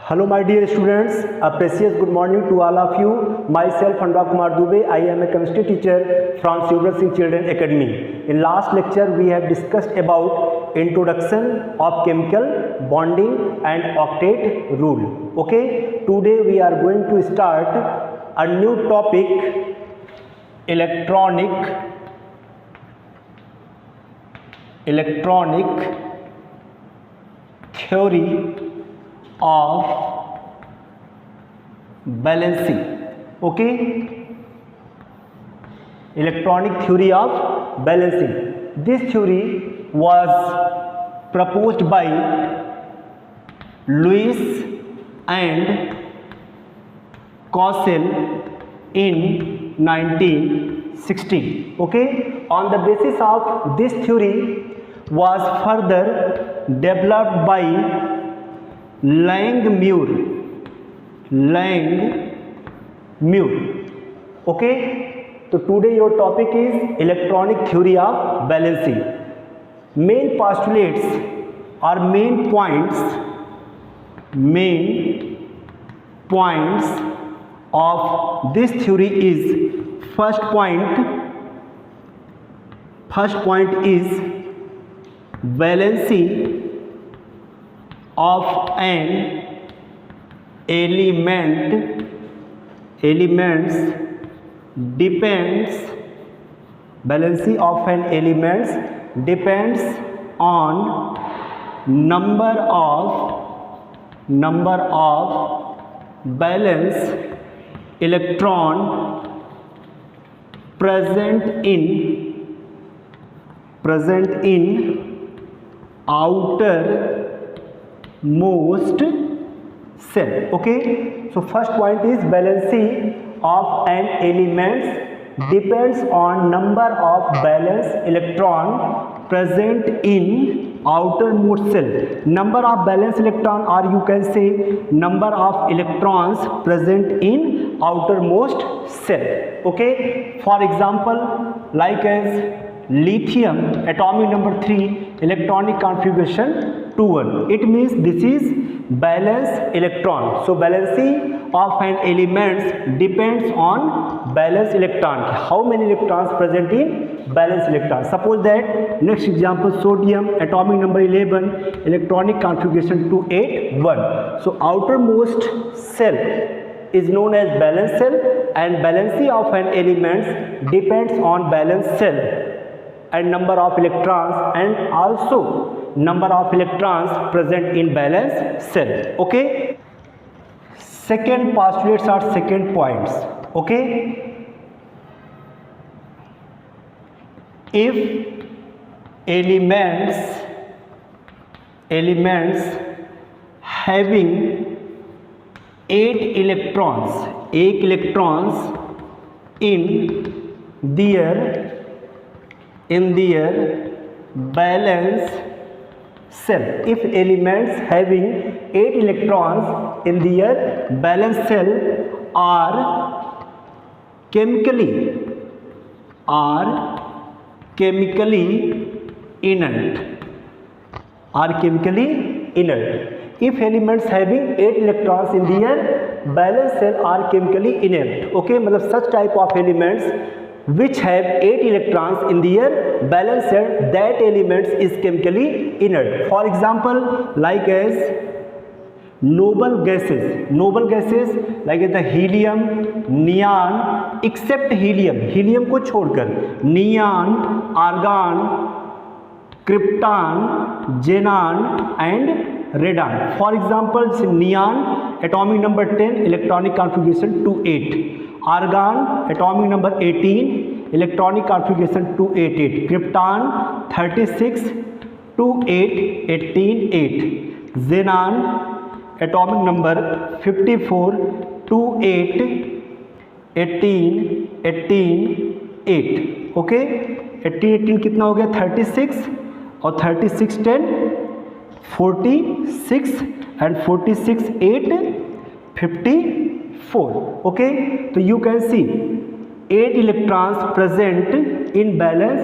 Hello my dear students, a precious good morning to all of you. Myself Anurag Kumar Dubey, I am a chemistry teacher from Shivrat Singh Children Academy. In last lecture we have discussed about introduction of chemical bonding and octet rule. Okay, today we are going to start a new topic, electronic theory of balancing. Okay, electronic theory of balancing. This theory was proposed by Lewis and Cauchy in 1916. Okay, on the basis of this theory was further developed by Langmuir. Okay, so today your topic is electronic theory of balancing. Main postulates or main points of this theory is, first point is valency of an elements depends, valency of an elements depends on number of valence electron present in outermost cell. Okay, so first point is valency of an elements depends on number of valence electron present in outermost cell. Number of valence electron, or you can say number of electrons present in outermost cell. Okay, for example, like as lithium atomic number 3, electronic configuration 2,1. It means this is valence electron. So valency of an elements depends on valence electron. How many electrons present in valence electron? Suppose that, next example, sodium atomic number 11, electronic configuration 281. So outermost cell is known as valence cell, and valency of an elements depends on valence cell and number of electrons, and also number of electrons present in valence cell. Okay, second postulates are second points. Okay, if elements having 8 electrons in their valence cell, if elements having 8 electrons in their valence cell are chemically inert, if elements having 8 electrons in their valence cell are chemically inert. Okay, मतलब such type of elements which have 8 electrons in their valence cell, that elements is chemically inert. For example, like as noble gases like the helium, neon, except helium को छोड़कर neon, argon, krypton, xenon and radon. For example, neon atomic number 10, electronic configuration 2,8. argon atomic number 18, electronic configuration 288. krypton 36, 28, 18, 8. xenon atomic number 54, 28, 18, 18, 8. Okay, 18 कितना हो गया? 36 और 36 10 46 and 46 8 54. Okay, तो you can see 8 electrons present in valence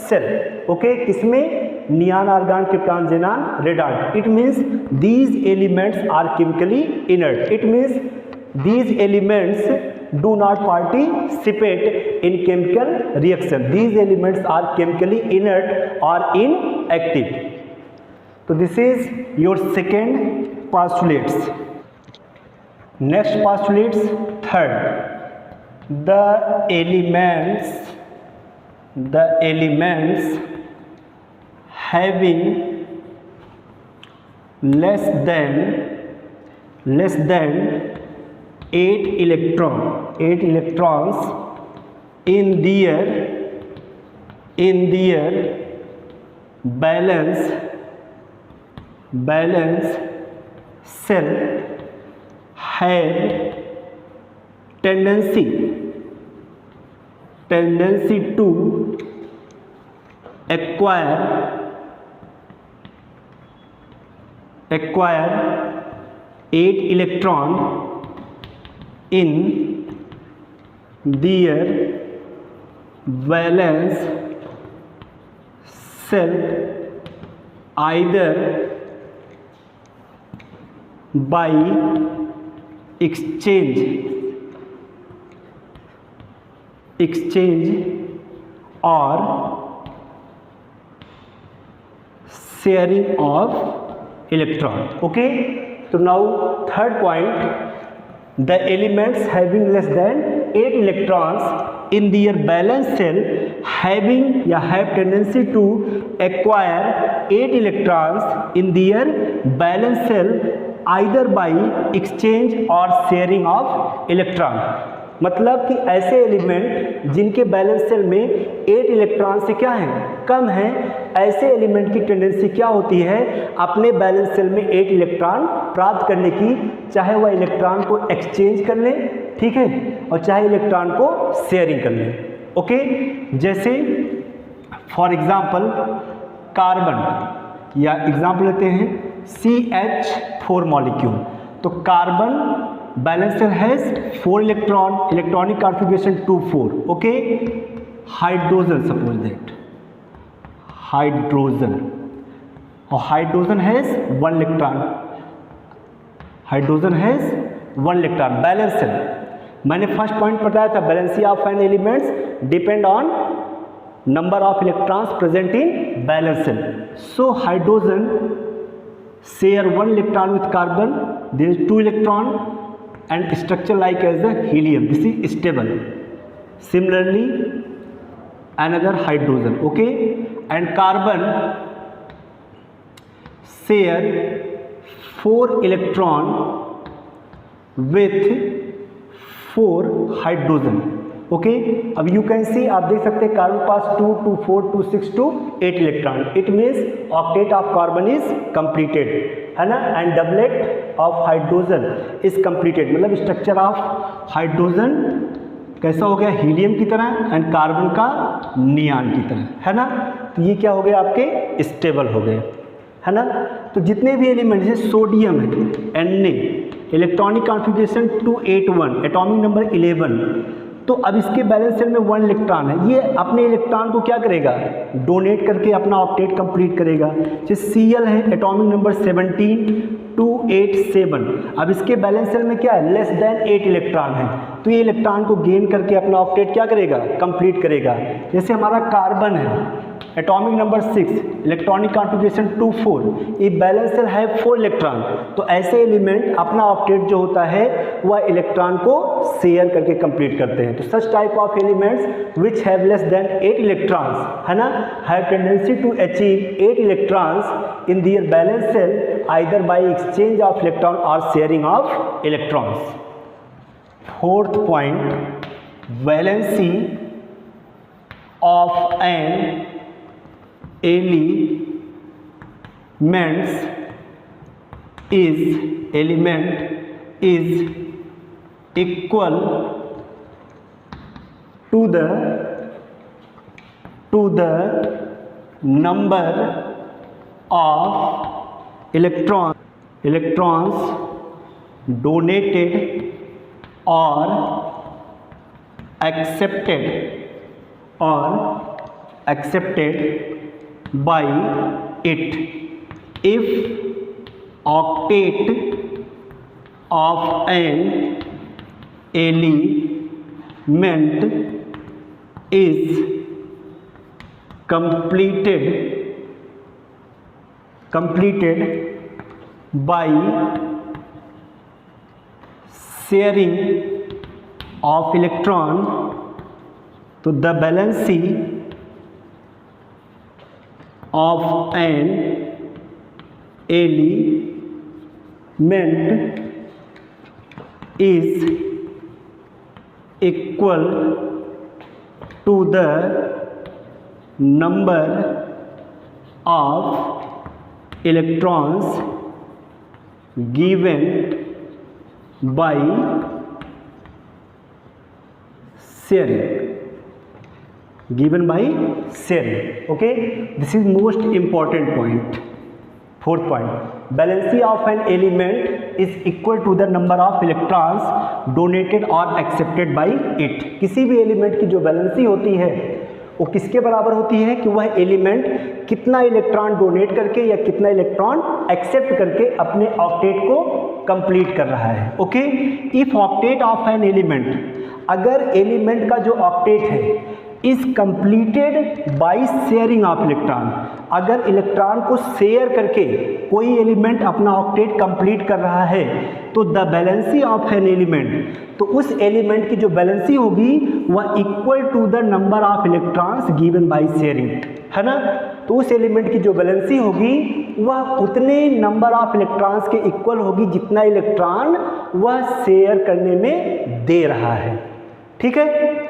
shell. Okay, किसमें? neon, argon, krypton, xenon, radon. It means these elements are chemically inert. It means these elements do not participate in chemical reaction. These elements are chemically inert or inactive. So this is your second postulates. Next postulates, third. The elements having less than 8 electrons in their balance cell have tendency to acquire 8 electron in their valence cell, either by exchange or sharing of electron. Okay, so now third point, the elements having less than 8 electrons in their valence cell have tendency to acquire 8 electrons in their valence cell, either by exchange or sharing of electron. मतलब कि ऐसे element जिनके balance shell में 8 electron से क्या है, कम है, ऐसे एलिमेंट की टेंडेंसी क्या होती है, अपने बैलेंस सेल में 8 इलेक्ट्रॉन प्राप्त करने की, चाहे वह इलेक्ट्रॉन को एक्सचेंज कर लें, ठीक है, और चाहे इलेक्ट्रॉन को शेयरिंग कर लें. ओके, जैसे फॉर एग्जांपल कार्बन, या एग्जांपल लेते हैं CH4 मॉलिक्यूल. तो carbon valence shell has 4 electron, electronic configuration 2,4. Okay, hydrogen, suppose that hydrogen, और hydrogen has 1 electron, valence shell. मैंने फर्स्ट पॉइंट बताया था, valency of an elements depend on number of electrons present in valence shell. So hydrogen share 1 electron with carbon, there is 2 electron and structure like as the helium. This is stable. Similarly another hydrogen, okay, and carbon share 4 electron with 4 hydrogen. Okay, अब you can सी, आप देख सकते हैं carbon pass 2, 2, 4, 2, 6 to 8 electron. It means octet of carbon is completed, है ना, and doublet of hydrogen is completed. मतलब structure of hydrogen कैसा हो गया, हीलियम की तरह, एंड कार्बन का नियॉन की तरह, है ना. तो ये क्या हो गया, आपके स्टेबल हो गए, है ना. तो जितने भी एलिमेंट जैसे सोडियम है, Na, electronic configuration 281, atomic number 11. तो अब इसके बैलेंस सेल में 1 इलेक्ट्रॉन है, ये अपने इलेक्ट्रॉन को क्या करेगा, डोनेट करके अपना ऑक्टेट कंप्लीट करेगा. जैसे Cl है, एटॉमिक नंबर 17, 287. अब इसके बैलेंस सेल में क्या है, लेस देन 8 इलेक्ट्रॉन है, तो ये इलेक्ट्रॉन को गेन करके अपना ऑक्टेट क्या करेगा, कंप्लीट करेगा. जैसे हमारा कार्बन है, एटॉमिक नंबर 6, इलेक्ट्रॉनिक कॉन्फ़िगरेशन 2,4, ये बैलेंस सेल है 4 इलेक्ट्रॉन. तो ऐसे एलिमेंट अपना ऑक्टेट जो होता है वह इलेक्ट्रॉन को शेयर करके कंप्लीट करते हैं. तो such type of elements which have less than 8 electrons, है ना, have tendency to achieve 8 electrons in their valence shell, either by exchange of electron और sharing of electrons. Fourth point, valency of an element is equal to the number of electrons donated or accepted by it if octet of an element is completed by sharing of electron, तो the valency of an element is equal to the number of electrons given by sharing. Okay, this is most important point. Fourth point, valency of an element is equal to the number of electrons donated or accepted by it. किसी भी element की जो valency होती है वो किसके बराबर होती है कि वह एलिमेंट कितना इलेक्ट्रॉन डोनेट करके या कितना इलेक्ट्रॉन एक्सेप्ट करके अपने ऑक्टेट को कंप्लीट कर रहा है. Okay, if octet of an element, अगर एलिमेंट का जो ऑक्टेट है is completed by sharing of electron, अगर इलेक्ट्रॉन को शेयर करके कोई एलिमेंट अपना ऑक्टेट कंप्लीट कर रहा है तो the valency of an element, तो उस एलिमेंट की जो बैलेंसी होगी वह equal to the number of electrons given by sharing, है ना. तो उस एलिमेंट की जो बैलेंसी होगी वह उतने नंबर ऑफ इलेक्ट्रॉन्स के इक्वल होगी जितना इलेक्ट्रॉन वह शेयर करने में दे रहा है. ठीक है,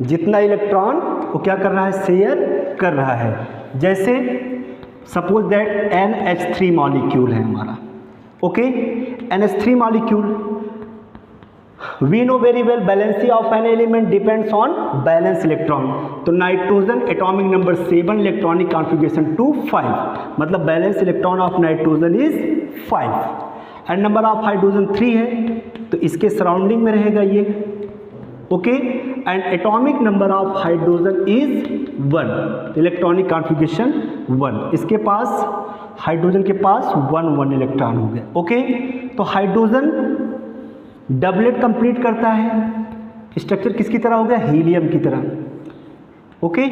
जितना इलेक्ट्रॉन वो क्या कर रहा है, शेयर कर रहा है. जैसे सपोज दैट NH3 मॉलिक्यूल है हमारा. Okay, NH3 molecule, we know very well valency of an element depends on valence electron. तो nitrogen atomic number 7, electronic configuration 2 5, मतलब valence electron of nitrogen is 5 and number of hydrogen 3 है तो इसके surrounding में रहेगा ये. Okay, and atomic number of hydrogen is 1, electronic configuration 1, इसके पास hydrogen के पास 1 इलेक्ट्रॉन हो गया. ओके, तो हाइड्रोजन डबलेट कंप्लीट करता है, स्ट्रक्चर किसकी तरह हो गया, हीलियम की तरह. ओके,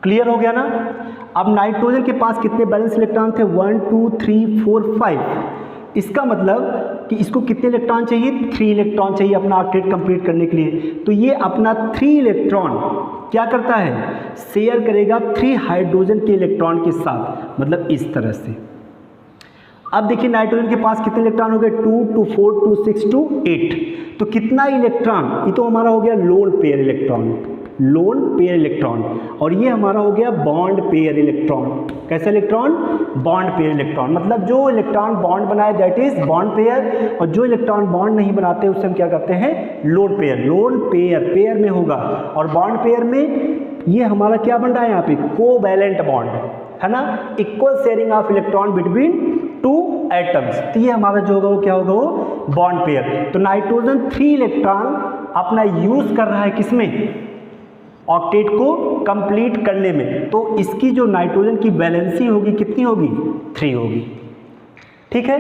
क्लियर हो गया ना. अब नाइट्रोजन के पास कितने बैलेंस इलेक्ट्रॉन थे, 1 2 3 4 5. इसका मतलब कि इसको कितने इलेक्ट्रॉन चाहिए, 3 इलेक्ट्रॉन चाहिए अपना ऑक्टेट कंप्लीट करने के लिए. तो ये अपना 3 इलेक्ट्रॉन क्या करता है, शेयर करेगा 3 हाइड्रोजन के इलेक्ट्रॉन के साथ, मतलब इस तरह से. अब देखिए नाइट्रोजन के पास कितने इलेक्ट्रॉन हो गए, 2 2 4 2 6 2 8. तो कितना इलेक्ट्रॉन, ये तो हमारा हो गया लोन पेयर इलेक्ट्रॉन, और ये हमारा हो गया बॉन्ड पेयर इलेक्ट्रॉन. कैसा इलेक्ट्रॉन, बॉन्ड पेयर इलेक्ट्रॉन, मतलब जो इलेक्ट्रॉन बॉन्ड बनाए दैट इज बॉन्ड पेयर, और जो इलेक्ट्रॉन बॉन्ड नहीं बनाते उससे हम क्या कहते हैं, लोन पेयर में होगा. और बॉन्ड पेयर में ये हमारा क्या बन रहा है यहाँ पे, कोवैलेंट बॉन्ड, है ना, equal sharing of electron between 2 atoms. तो ये हमारा जो होगा वो क्या होगा, वो बॉन्ड पेयर. तो नाइट्रोजन 3 इलेक्ट्रॉन अपना यूज कर रहा है किसमें, ऑक्टेट को कंप्लीट करने में. तो इसकी जो नाइट्रोजन की बैलेंसी होगी कितनी होगी, 3 होगी. ठीक है,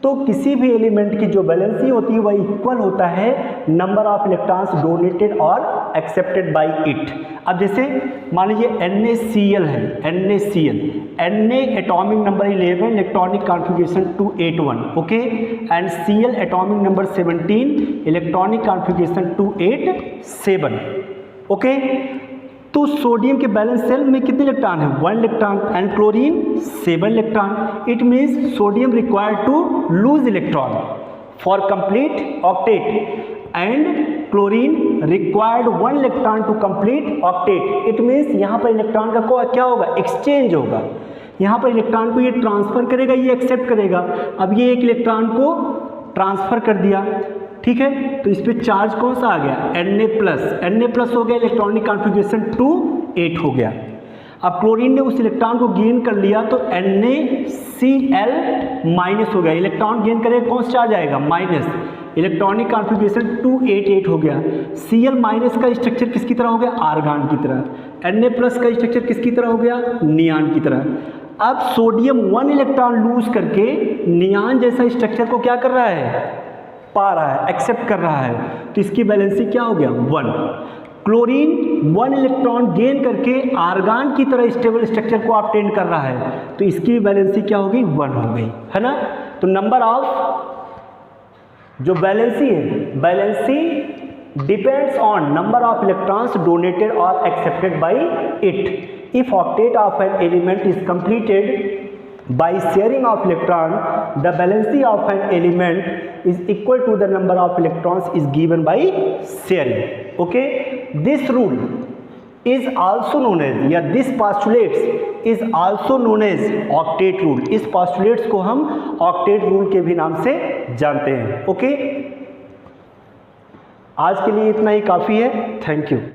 तो किसी भी एलिमेंट की जो बैलेंसी होती है वह इक्वल होता है नंबर ऑफ इलेक्ट्रॉन्स डोनेटेड और एक्सेप्टेड बाय इट. अब जैसे मान लीजिए NaCl है, Na atomic number 11, electronic configuration 281. Okay, and Cl atomic number 17, electronic configuration 287. Okay, तो सोडियम के बैलेंस सेल में कितने इलेक्ट्रॉन है, 1 electron, and chlorine 7 electron. It means sodium required to lose electron for complete octet and chlorine required 1 electron to complete octet. It means यहाँ पर electron का क्या होगा, एक्सचेंज होगा. यहाँ पर इलेक्ट्रॉन को ये ट्रांसफर करेगा, ये एक्सेप्ट करेगा. अब ये एक इलेक्ट्रॉन को ट्रांसफर कर दिया, ठीक है, तो इस पर चार्ज कौन सा आ गया, Na प्लस हो गया, इलेक्ट्रॉनिक कॉन्फ़िगरेशन 2 8 हो गया. अब क्लोरीन ने उस इलेक्ट्रॉन को गेन कर लिया तो NaCl माइनस हो गया, इलेक्ट्रॉन गेन करेगा कौन सा चार्ज आएगा, माइनस. इलेक्ट्रॉनिक कॉन्फ़िगरेशन 288 हो गया। Cl माइनस का स्ट्रक्चर किसकी तरह हो गया? आर्गान की तरह। Na प्लस का स्ट्रक्चर किसकी तरह हो गया? नियान की तरह। अब सोडियम 1 इलेक्ट्रॉन लूज करके नियान जैसा स्ट्रक्चर को क्या कर रहा है? पा रहा है, एक्सेप्ट कर रहा है, तो इसकी वैलेंसी क्या हो गया? 1। क्लोरीन 1 इलेक्ट्रॉन गेन करके आर्गान की तरह स्टेबल स्ट्रक्चर को ऑब्टेन कर रहा है, तो इसकी वैलेंसी क्या होगी? 1 हो गई, है ना। तो नंबर ऑफ जो वैलेंसी है, valency depends on number of electrons donated और accepted by it. If octet of an element is completed by sharing of electron, the valency of an element is equal to the number of electrons is given by sharing. Okay, this rule is also known as, या this postulates is also known as octet rule. इस postulates को हम octet rule के भी नाम से जानते हैं. Okay, आज के लिए इतना ही काफ़ी है. Thank you.